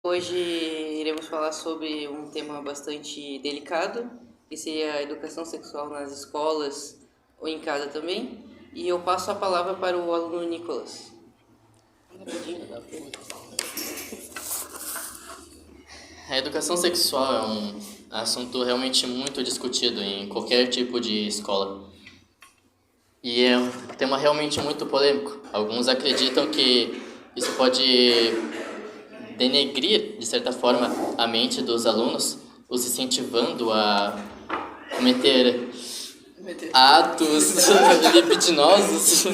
Hoje iremos falar sobre um tema bastante delicado, que seria a educação sexual nas escolas ou em casa também. E eu passo a palavra para o aluno Nicolas. A educação sexual é um assunto realmente muito discutido em qualquer tipo de escola. E é um tema realmente muito polêmico. Alguns acreditam que isso pode denegrir, de certa forma, a mente dos alunos, os incentivando a cometer atos libidinosos.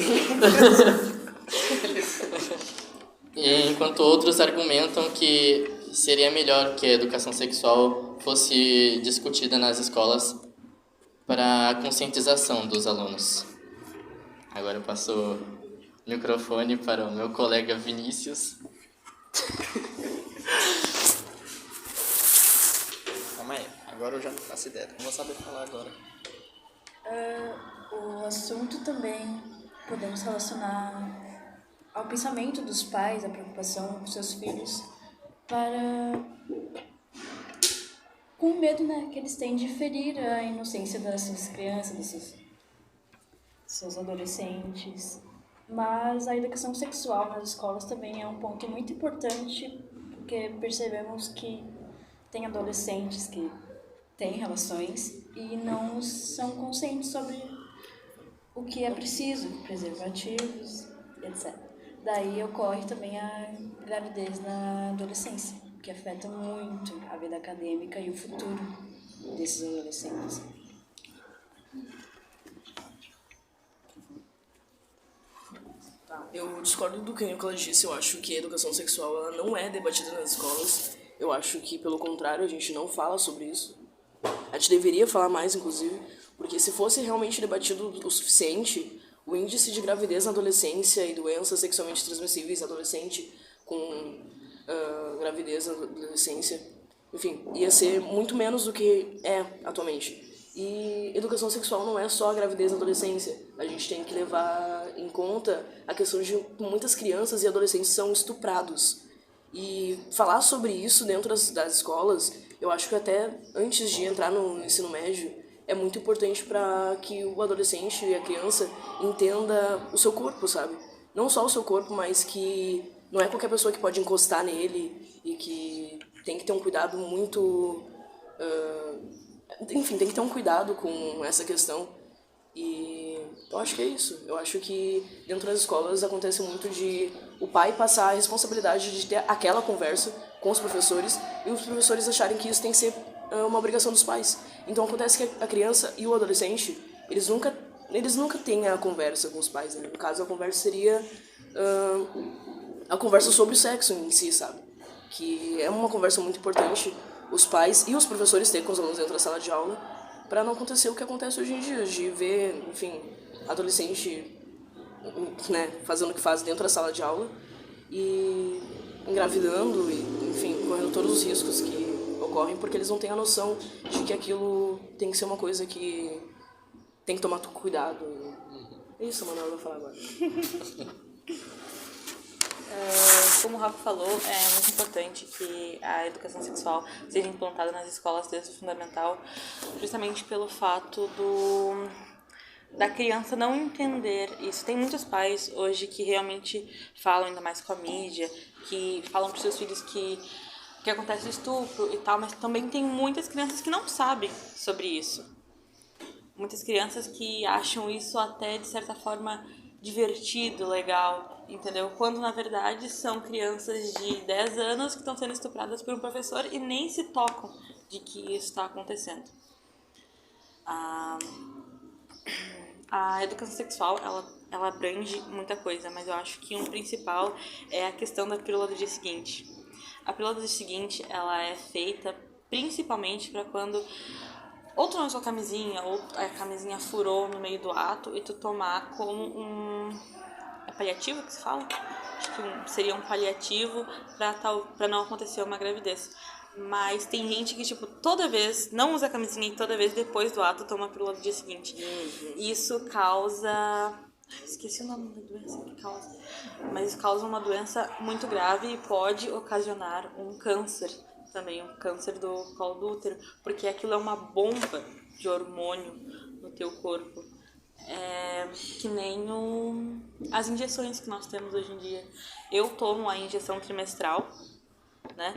Enquanto outros argumentam que seria melhor que a educação sexual fosse discutida nas escolas para a conscientização dos alunos. Agora eu passo o microfone para o meu colega Vinícius. Calma aí, agora eu já não faço ideia, não vou saber falar agora. O assunto também podemos relacionar ao pensamento dos pais, a preocupação com seus filhos, com o medo, né, que eles têm de ferir a inocência das suas crianças, dos seus adolescentes. Mas a educação sexual nas escolas também é um ponto muito importante, porque percebemos que tem adolescentes que têm relações e não são conscientes sobre o que é preciso, preservativos, etc. Daí ocorre também a gravidez na adolescência, que afeta muito a vida acadêmica e o futuro desses adolescentes. Eu discordo do que o Nicolas disse. Eu acho que a educação sexual ela não é debatida nas escolas. Eu acho que, pelo contrário, a gente não fala sobre isso. A gente deveria falar mais, inclusive, porque se fosse realmente debatido o suficiente, o índice de gravidez na adolescência e doenças sexualmente transmissíveis na adolescente com gravidez na adolescência, enfim, ia ser muito menos do que é atualmente. E educação sexual não é só a gravidez na adolescência. A gente tem que levar em conta a questão de muitas crianças e adolescentes são estuprados. E falar sobre isso dentro das escolas, eu acho que até antes de entrar no ensino médio, é muito importante para que o adolescente e a criança entenda o seu corpo, sabe? Não só o seu corpo, mas que não é qualquer pessoa que pode encostar nele e que tem que ter um cuidado muito... enfim, tem que ter um cuidado com essa questão. E eu acho que é isso. Eu acho que dentro das escolas acontece muito de o pai passar a responsabilidade de ter aquela conversa com os professores e os professores acharem que isso tem que ser uma obrigação dos pais. Então acontece que a criança e o adolescente, eles nunca têm a conversa com os pais, né? No caso, a conversa seria a conversa sobre o sexo em si, sabe? Que é uma conversa muito importante os pais e os professores terem com os alunos dentro da sala de aula, para não acontecer o que acontece hoje em dia, de ver, enfim, adolescente, né, fazendo o que faz dentro da sala de aula e engravidando e, enfim, correndo todos os riscos que ocorrem, porque eles não têm a noção de que aquilo tem que ser uma coisa que tem que tomar cuidado. É isso, Manuel, eu vou falar agora. Como o Rafa falou, é muito importante que a educação sexual seja implantada nas escolas desde o fundamental, justamente pelo fato da criança não entender isso. Tem muitos pais hoje que realmente falam, ainda mais com a mídia, que falam para os seus filhos que acontece estupro e tal, mas também tem muitas crianças que não sabem sobre isso. Muitas crianças que acham isso até, de certa forma, divertido, legal, entendeu? Quando, na verdade, são crianças de 10 anos que estão sendo estupradas por um professor e nem se tocam de que isso está acontecendo. A educação sexual, ela abrange muita coisa, mas eu acho que um principal é a questão da pílula do dia seguinte. A pílula do dia seguinte, ela é feita principalmente para quando ou tu não usou camisinha, ou a camisinha furou no meio do ato e tu tomar como é paliativo que se fala? Acho que seria um paliativo pra não acontecer uma gravidez. Mas tem gente que, tipo, toda vez não usa camisinha e toda vez depois do ato toma a pílula do dia seguinte. Isso causa Esqueci o nome da doença que causa. Mas isso causa uma doença muito grave e pode ocasionar um câncer também, um câncer do colo do útero, porque aquilo é uma bomba de hormônio no teu corpo. É que nem as injeções que nós temos hoje em dia. Eu tomo a injeção trimestral, né?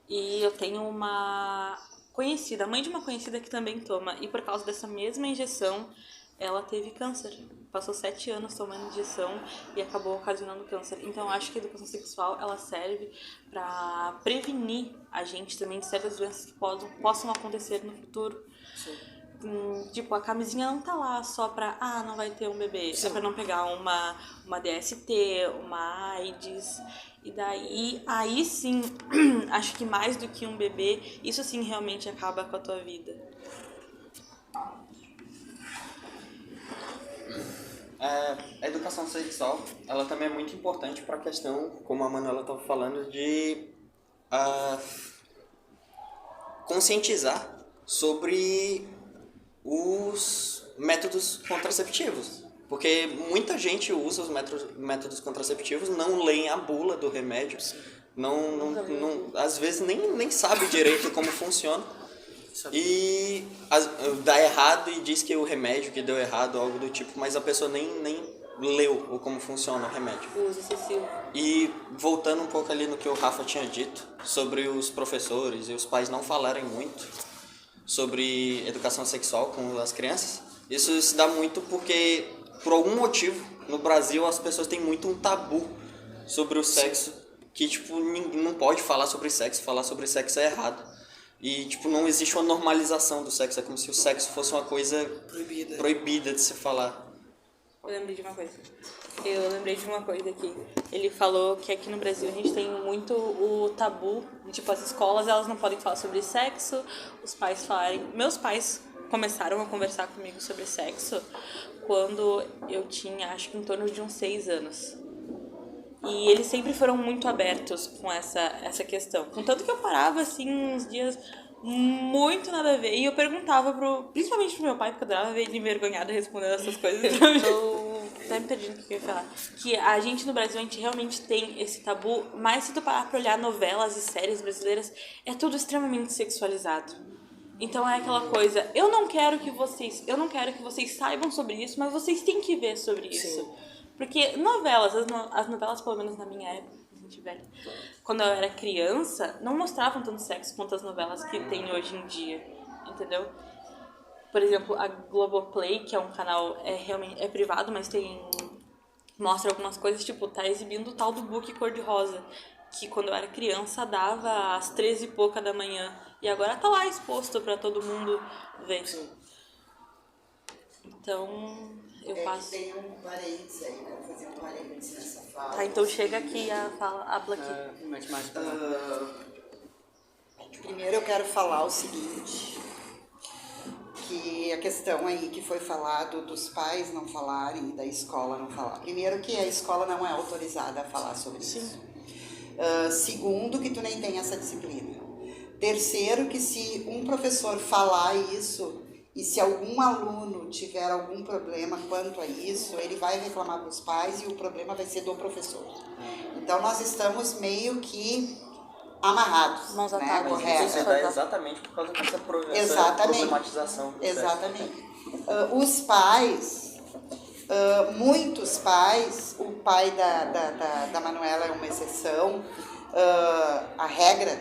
E eu tenho uma conhecida, a mãe de uma conhecida que também toma, e por causa dessa mesma injeção, ela teve câncer. Passou 7 anos tomando injeção e acabou ocasionando câncer. Então, eu acho que a educação sexual, ela serve para prevenir a gente também de certas doenças que possam acontecer no futuro. Tipo, a camisinha não tá lá só pra, não vai ter um bebê. É pra não pegar uma DST, uma AIDS. E daí, aí sim, acho que mais do que um bebê, isso sim realmente acaba com a tua vida. A educação sexual, ela também é muito importante para a questão, como a Manuela estava falando, de conscientizar sobre os métodos contraceptivos. Porque muita gente usa os métodos contraceptivos, não leem a bula do remédio, às vezes nem sabe direito como funciona. E dá errado e diz que o remédio que deu errado, algo do tipo, mas a pessoa nem leu ou como funciona o remédio. Uso excessivo. E voltando um pouco ali no que o Rafa tinha dito sobre os professores e os pais não falarem muito sobre educação sexual com as crianças, isso se dá muito porque, por algum motivo, no Brasil as pessoas têm muito um tabu sobre o sexo, que tipo, não pode falar sobre sexo é errado. E, tipo, não existe uma normalização do sexo. É como se o sexo fosse uma coisa proibida de se falar. Eu lembrei de uma coisa aqui. Ele falou que aqui no Brasil a gente tem muito o tabu. Tipo, as escolas, elas não podem falar sobre sexo. Os pais falarem... Meus pais começaram a conversar comigo sobre sexo quando eu tinha, acho que em torno de uns 6 anos. E eles sempre foram muito abertos com essa questão. Contanto que eu parava, assim, uns dias muito nada a ver. E eu perguntava, principalmente pro meu pai, porque eu adorava ver ele envergonhado respondendo essas coisas pra mim. Eu até me perdi no que eu ia falar. Que a gente no Brasil, a gente realmente tem esse tabu. Mas se tu parar pra olhar novelas e séries brasileiras, é tudo extremamente sexualizado. Então é aquela coisa, eu não quero que vocês saibam sobre isso, mas vocês têm que ver sobre isso. Sim. Porque novelas, as novelas, pelo menos na minha época, gente velha, quando eu era criança, não mostravam tanto sexo quanto as novelas que tem hoje em dia, entendeu? Por exemplo, a Globoplay, que é um canal realmente privado, mas mostra algumas coisas, tipo, tá exibindo o tal do book cor-de-rosa, que quando eu era criança dava às 13 e pouca da manhã, e agora tá lá exposto pra todo mundo ver. Sim. Então... Eu passo. Tem um parênteses aí, quero fazer um parênteses nessa fala. Tá, então chega aqui a habla aqui. Primeiro eu quero falar o seguinte, que a questão aí que foi falado dos pais não falarem e da escola não falar. Primeiro que a escola não é autorizada a falar sobre isso. Segundo, que tu nem tem essa disciplina. Terceiro, que se um professor falar isso... E se algum aluno tiver algum problema quanto a isso, ele vai reclamar para os pais e o problema vai ser do professor. Então, nós estamos meio que amarrados. Mãos né? atadas. Correto. Isso é exatamente por causa dessa problematização. Exatamente. Os pais, muitos pais, o pai da Manuela é uma exceção, a regra,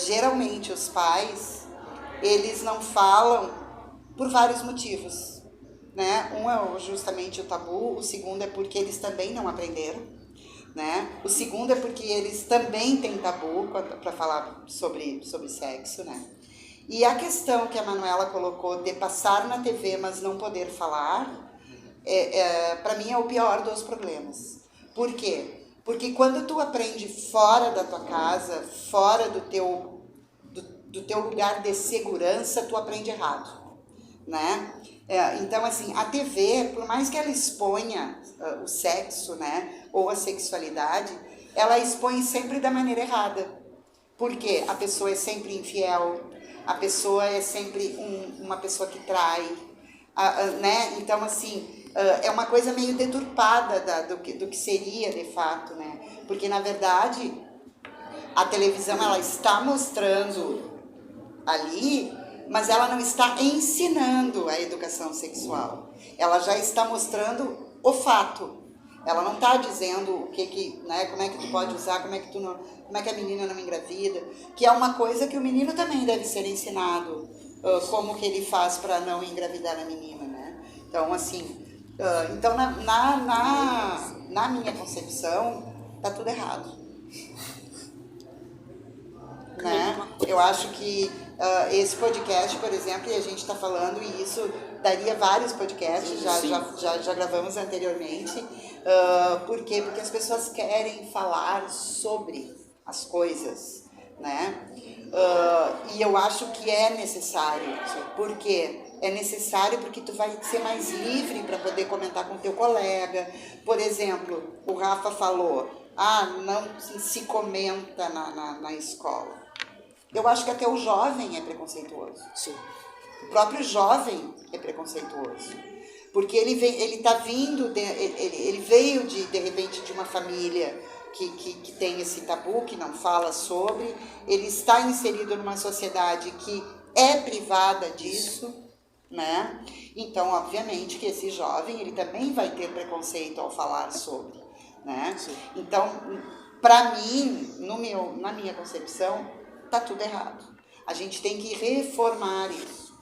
geralmente os pais, eles não falam por vários motivos, né? Um é justamente o tabu, o segundo é porque eles também não aprenderam, né? O segundo é porque eles também têm tabu para falar sobre sexo, né? E a questão que a Manuela colocou de passar na TV, mas não poder falar, para mim é o pior dos problemas. Por quê? Porque quando tu aprende fora da tua casa, fora do teu lugar de segurança, tu aprende errado, né? Então, assim, a TV, por mais que ela exponha o sexo, né, ou a sexualidade, ela expõe sempre da maneira errada. Porque a pessoa é sempre infiel, a pessoa é sempre uma pessoa que trai, né? Então, assim, é uma coisa meio deturpada do que seria de fato, né? Porque, na verdade, a televisão ela está mostrando ali, mas ela não está ensinando a educação sexual. Ela já está mostrando o fato. Ela não está dizendo né, como é que tu pode usar, como é que a menina não engravida, que é uma coisa que o menino também deve ser ensinado, como que ele faz para não engravidar a menina, né? Então, assim, então na minha concepção, tá tudo errado. Né? Eu acho que esse podcast, por exemplo, e a gente está falando, e isso daria vários podcasts, já gravamos anteriormente. Por quê? Porque as pessoas querem falar sobre as coisas, né? E eu acho que é necessário. Por quê? É necessário porque tu vai ser mais livre para poder comentar com teu colega. Por exemplo, o Rafa falou, não se comenta na escola. Eu acho que até o jovem é preconceituoso. Sim. O próprio jovem é preconceituoso. Porque ele veio de repente de uma família que tem esse tabu, que não fala sobre, ele está inserido numa sociedade que é privada disso, né? Então, obviamente, que esse jovem ele também vai ter preconceito ao falar sobre, né? Sim. Então, para mim, na minha concepção, tá tudo errado. A gente tem que reformar isso,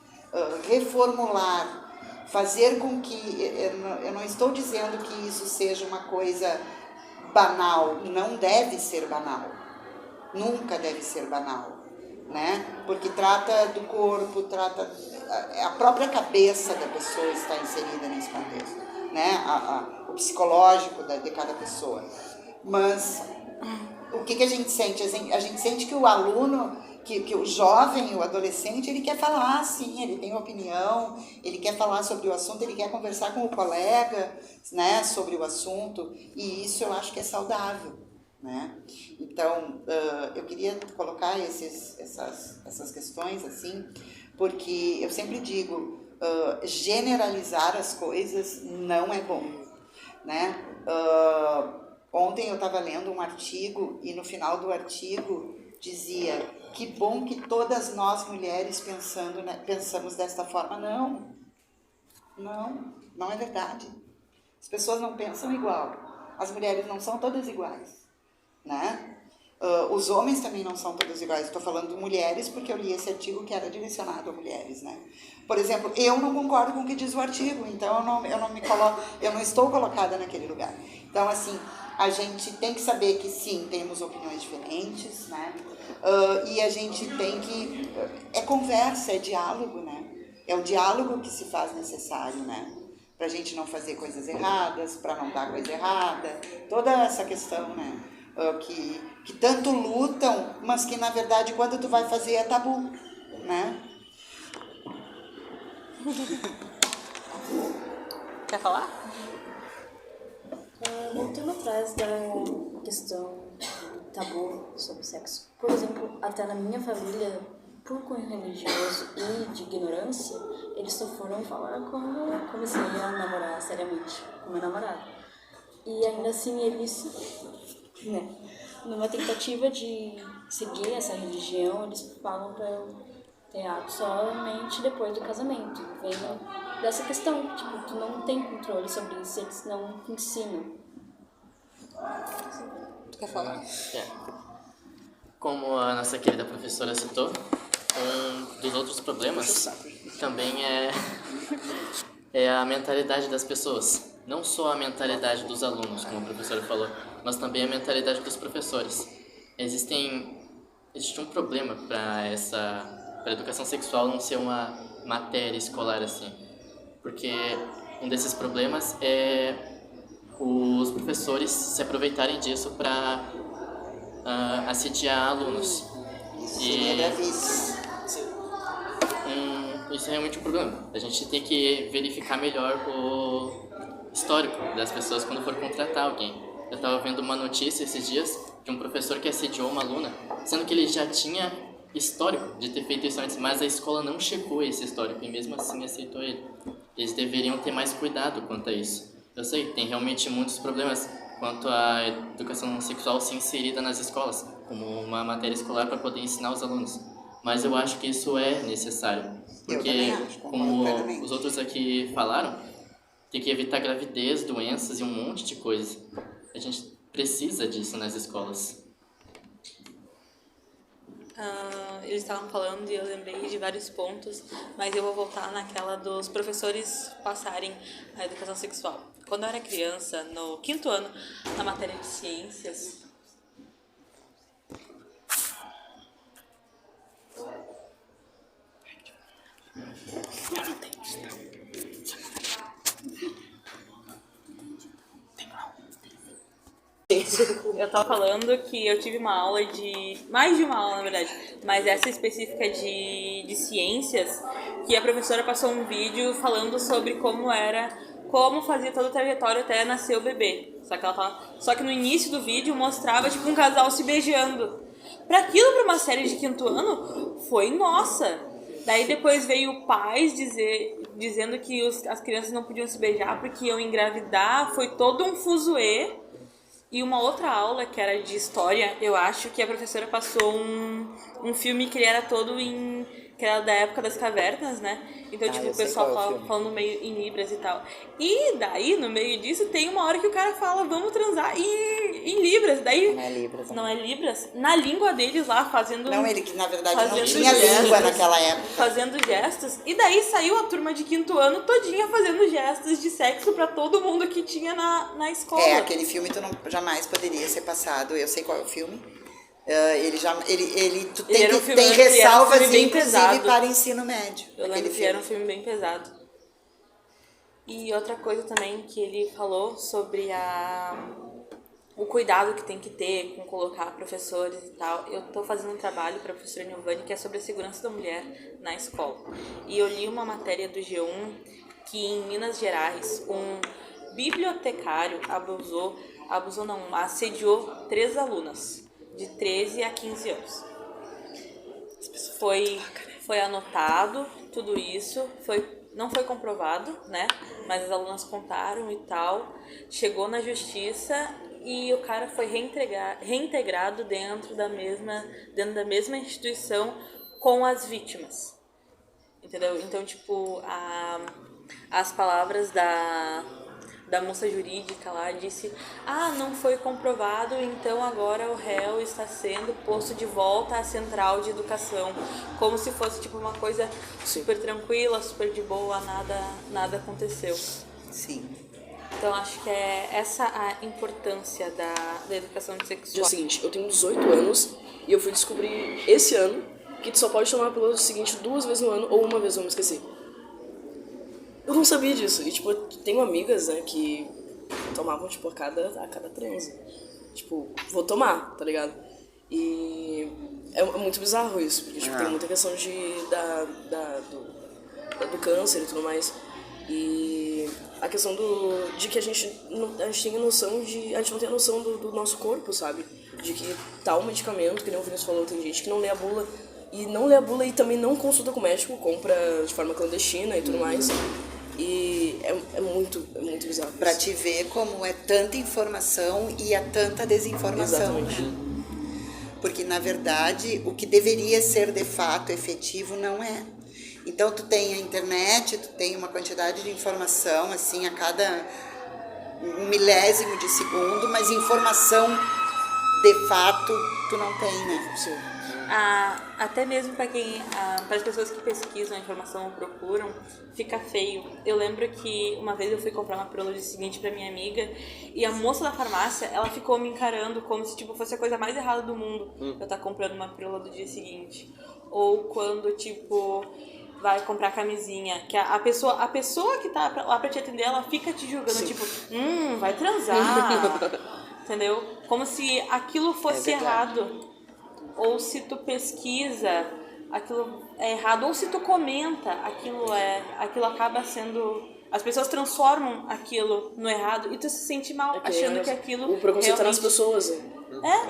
reformular, fazer com que... Eu não estou dizendo que isso seja uma coisa banal, não deve ser banal, nunca deve ser banal, né? Porque trata do corpo, a própria cabeça da pessoa está inserida nesse contexto, né? O psicológico de cada pessoa. Mas o que a gente sente? A gente sente que o aluno, que o jovem, o adolescente, ele quer falar, sim, ele tem opinião, ele quer falar sobre o assunto, ele quer conversar com o colega, né, sobre o assunto, e isso eu acho que é saudável, né? Então, eu queria colocar essas questões, assim, porque eu sempre digo, generalizar as coisas não é bom, né? Ontem eu estava lendo um artigo, e no final do artigo dizia: que bom que todas nós mulheres pensamos desta forma. Não é verdade. As pessoas não pensam igual. As mulheres não são todas iguais, né? Os homens também não são todos iguais. Estou falando de mulheres porque eu li esse artigo que era direcionado a mulheres, né? Por exemplo, eu não concordo com o que diz o artigo, então eu não estou colocada naquele lugar. Então, assim, a gente tem que saber que sim, temos opiniões diferentes, né? E a gente tem que... É conversa, é diálogo, né? É o diálogo que se faz necessário, né? Pra gente não fazer coisas erradas, para não dar coisa errada. Toda essa questão, né? Que tanto lutam, mas que, na verdade, quando tu vai fazer é tabu, né? Quer falar? Voltando atrás da questão do tabu sobre sexo. Por exemplo, até na minha família, por cunho religioso e de ignorância, eles só foram falar quando eu comecei a namorar seriamente com meu namorado. E ainda assim eles, né, numa tentativa de seguir essa religião, eles falam para eu ter ato somente depois do casamento. Vem dessa questão, tipo, tu não tem controle sobre isso, eles não te ensinam. Tu quer falar? Como a nossa querida professora citou, um dos outros problemas também é a mentalidade das pessoas. Não só a mentalidade dos alunos, como a professora falou, mas também a mentalidade dos professores. Existe um problema para a educação sexual não ser uma matéria escolar assim. Porque um desses problemas é os professores se aproveitarem disso para assediar alunos. Isso é realmente um problema. A gente tem que verificar melhor o histórico das pessoas quando for contratar alguém. Eu estava vendo uma notícia esses dias de um professor que assediou uma aluna, sendo que ele já tinha histórico de ter feito isso antes, mas a escola não checou esse histórico e mesmo assim aceitou ele. eles deveriam ter mais cuidado quanto a isso. Eu sei que tem realmente muitos problemas quanto à educação sexual ser inserida nas escolas, como uma matéria escolar para poder ensinar os alunos. Mas eu acho que isso é necessário, porque, como os outros aqui falaram, tem que evitar gravidez, doenças e um monte de coisa. A gente precisa disso nas escolas. Eles estavam falando e eu lembrei de vários pontos, mas eu vou voltar naquela dos professores passarem a educação sexual. Quando eu era criança, no 5º ano, na matéria de ciências, eu tava falando que eu tive uma aula mais de uma aula, na verdade, mas essa específica de ciências, que a professora passou um vídeo falando sobre como fazia toda a trajetória até nascer o bebê. Só que no início do vídeo mostrava tipo um casal se beijando. Pra uma série de 5º ano, foi nossa. Daí depois veio pais dizendo que as crianças não podiam se beijar porque iam engravidar, foi todo um fuzuê. E uma outra aula, que era de história, eu acho que a professora passou um filme que ele era todo que era da época das cavernas, né? Então, o pessoal falando meio em libras e tal. E daí, no meio disso, tem uma hora que o cara fala, vamos transar em libras. Daí, Não é libras. Não é libras? Na língua deles lá, fazendo... Não, ele que na verdade não fazendo tinha gestos, língua naquela época. Fazendo gestos. E daí saiu a turma de 5º ano todinha fazendo gestos de sexo pra todo mundo que tinha na escola. É, aquele filme tu jamais poderia ser passado. Eu sei qual é o filme. Tu tem ressalvas, inclusive, para ensino médio. Eu lembro que era um filme bem pesado. E outra coisa também que ele falou sobre o cuidado que tem que ter com colocar professores e tal. Eu tô fazendo um trabalho para a professora Nilvani que é sobre a segurança da mulher na escola. E eu li uma matéria do G1 que em Minas Gerais um bibliotecário assediou 3 alunas de 13 a 15 anos. Foi anotado tudo isso, não foi comprovado, né? Mas as alunas contaram e tal. Chegou na justiça e o cara foi reintegrado dentro da mesma instituição com as vítimas. Entendeu? Então, as palavras da moça jurídica lá disse: não foi comprovado, então agora o réu está sendo posto de volta à central de educação, como se fosse uma coisa super tranquila, super de boa, nada aconteceu. Sim. Então acho que é essa a importância da educação sexual. É o seguinte, eu tenho 18 anos e eu fui descobrir esse ano que tu só pode tomar a pílula seguinte 2 vezes no ano ou uma vez, eu me esqueci. Eu não sabia disso. E, tenho amigas, né, que tomavam, a cada transe. Vou tomar, tá ligado? E é muito bizarro isso, porque, tem muita questão do câncer e tudo mais. E a questão de que a gente tem noção a gente não tem a noção do nosso corpo, sabe? De que tal medicamento, que nem o Vinícius falou, tem gente que não lê a bula. E não lê a bula e também não consulta com o médico, compra de forma clandestina e tudo mais. E é muito bizarro. Pra te ver como é tanta informação e há tanta desinformação. Exatamente. Né? Porque, na verdade, o que deveria ser de fato efetivo não é. Então, tu tem a internet, tu tem uma quantidade de informação, assim, a cada milésimo de segundo, mas informação de fato tu não tem, né? Sim. Até mesmo para as pessoas que pesquisam a informação ou procuram, fica feio. Eu lembro que uma vez eu fui comprar uma pílula do dia seguinte para minha amiga e a moça da farmácia, ela ficou me encarando como se fosse a coisa mais errada do mundo eu estar comprando uma pílula do dia seguinte. Ou quando vai comprar camisinha, que a pessoa que tá lá para te atender, ela fica te julgando, vai transar. Entendeu? Como se aquilo fosse errado. Ou se tu pesquisa, aquilo é errado. Ou se tu comenta, aquilo acaba sendo... As pessoas transformam aquilo no errado e tu se sente mal, achando que aquilo... O preconceito tá nas pessoas.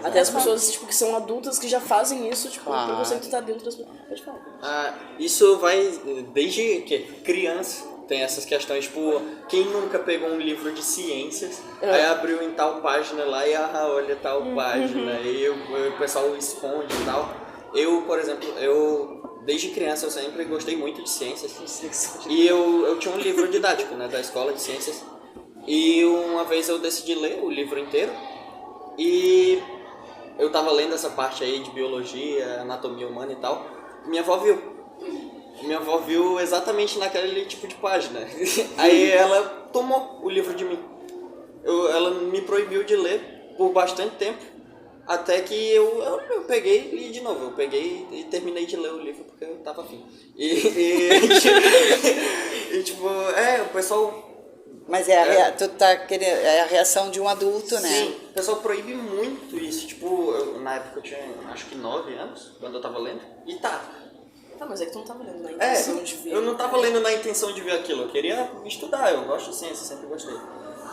Até as pessoas que são adultas que já fazem isso, o preconceito tá dentro das pessoas. Pode falar. Isso vai desde criança. tem essas questões, tipo, quem nunca pegou um livro de ciências, aí abriu em tal página lá e, olha tal página, e o pessoal esconde e tal. Eu, por exemplo, desde criança eu sempre gostei muito de ciências, e eu tinha um livro didático, né, da escola de ciências, e uma vez eu decidi ler o livro inteiro, e eu tava lendo essa parte aí de biologia, anatomia humana e tal, minha avó viu exatamente naquele tipo de página. Aí ela tomou o livro de mim. Ela me proibiu de ler por bastante tempo. Até que eu peguei e li de novo. Eu peguei e terminei de ler o livro porque eu tava afim. E tipo, o pessoal... Mas tu tá querendo, é a reação de um adulto, né? Sim, o pessoal proíbe muito isso. Tipo, na época eu tinha acho que 9 anos, quando eu tava lendo. E tá, mas é que tu não tava lendo na intenção de ver. Eu não tava lendo na intenção de ver aquilo. Eu queria estudar, eu gosto de ciência, sempre gostei.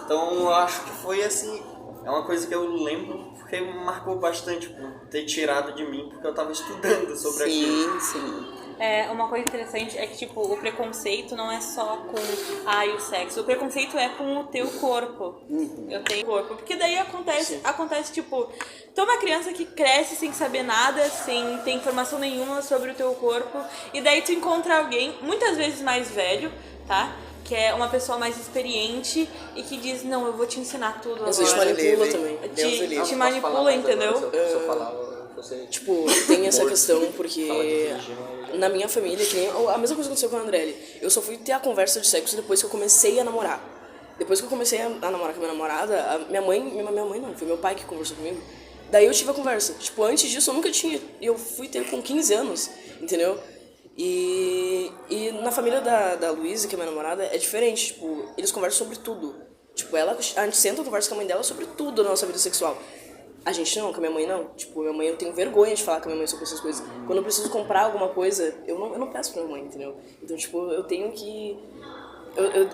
Então eu acho que foi assim, é uma coisa que eu lembro porque me marcou bastante por ter tirado de mim, porque eu tava estudando sobre aquilo. Sim. Uma coisa interessante é que, tipo, o preconceito não é só com o sexo. O preconceito é com o teu corpo. Eu tenho corpo. Porque daí acontece, tipo, tu é uma criança que cresce sem saber nada, sem ter informação nenhuma sobre o teu corpo, e daí tu encontra alguém, muitas vezes mais velho, tá? Que é uma pessoa mais experiente e que diz, não, eu vou te ensinar tudo agora. Às vezes te manipula também. Te manipula, entendeu? Se eu falar, você... Tipo, tem essa questão, porque na minha família, que nem a mesma coisa aconteceu com a Andrelli. Eu só fui ter a conversa de sexo depois que eu comecei a namorar. Depois que eu comecei a namorar com a minha namorada, minha mãe não, foi meu pai que conversou comigo. Daí eu tive a conversa. Tipo, antes disso eu nunca tinha. E eu fui ter com 15 anos, entendeu? E na família da Luísa, que é minha namorada, é diferente. Tipo, eles conversam sobre tudo. Tipo, a gente senta e conversa com a mãe dela sobre tudo da nossa vida sexual. A gente não, com a minha mãe não. Tipo, minha mãe, eu tenho vergonha de falar com a minha mãe sobre essas coisas. Quando eu preciso comprar alguma coisa, eu não peço pra minha mãe, entendeu? Então, tipo, eu tenho que...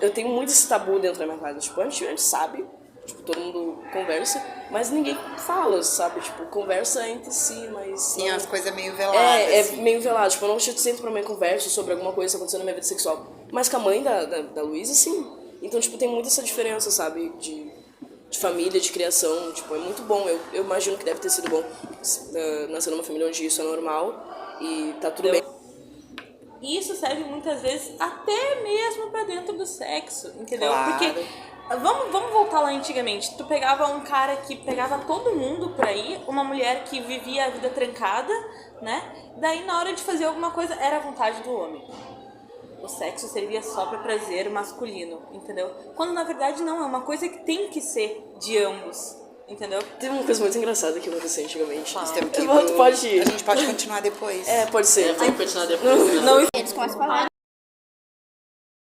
Eu tenho muito esse tabu dentro da minha casa. Tipo, a gente sabe, tipo, todo mundo conversa, mas ninguém fala, sabe? Tipo, conversa entre si, mas... Sim, as coisas meio veladas. É assim. meio velado. Tipo, eu não sento pra mãe e converso sobre alguma coisa que tá acontecendo na minha vida sexual. Mas com a mãe da Luísa, sim. Então, tipo, tem muito essa diferença, sabe? De família, de criação, tipo, é muito bom. Eu imagino que deve ter sido bom nascer numa família onde isso é normal e tá tudo bem. E isso serve muitas vezes até mesmo pra dentro do sexo, entendeu? Claro. Porque, vamos voltar lá antigamente, tu pegava um cara que pegava todo mundo por aí, uma mulher que vivia a vida trancada, né? Daí na hora de fazer alguma coisa era a vontade do homem. O sexo servia só para prazer masculino, entendeu? Quando na verdade não, é uma coisa que tem que ser de ambos, entendeu? Teve uma coisa muito engraçada que aconteceu antigamente. Nós temos que Tu pode ir. A gente pode continuar depois. Pode ser. Vamos continuar depois. Não, Eles começam a falar.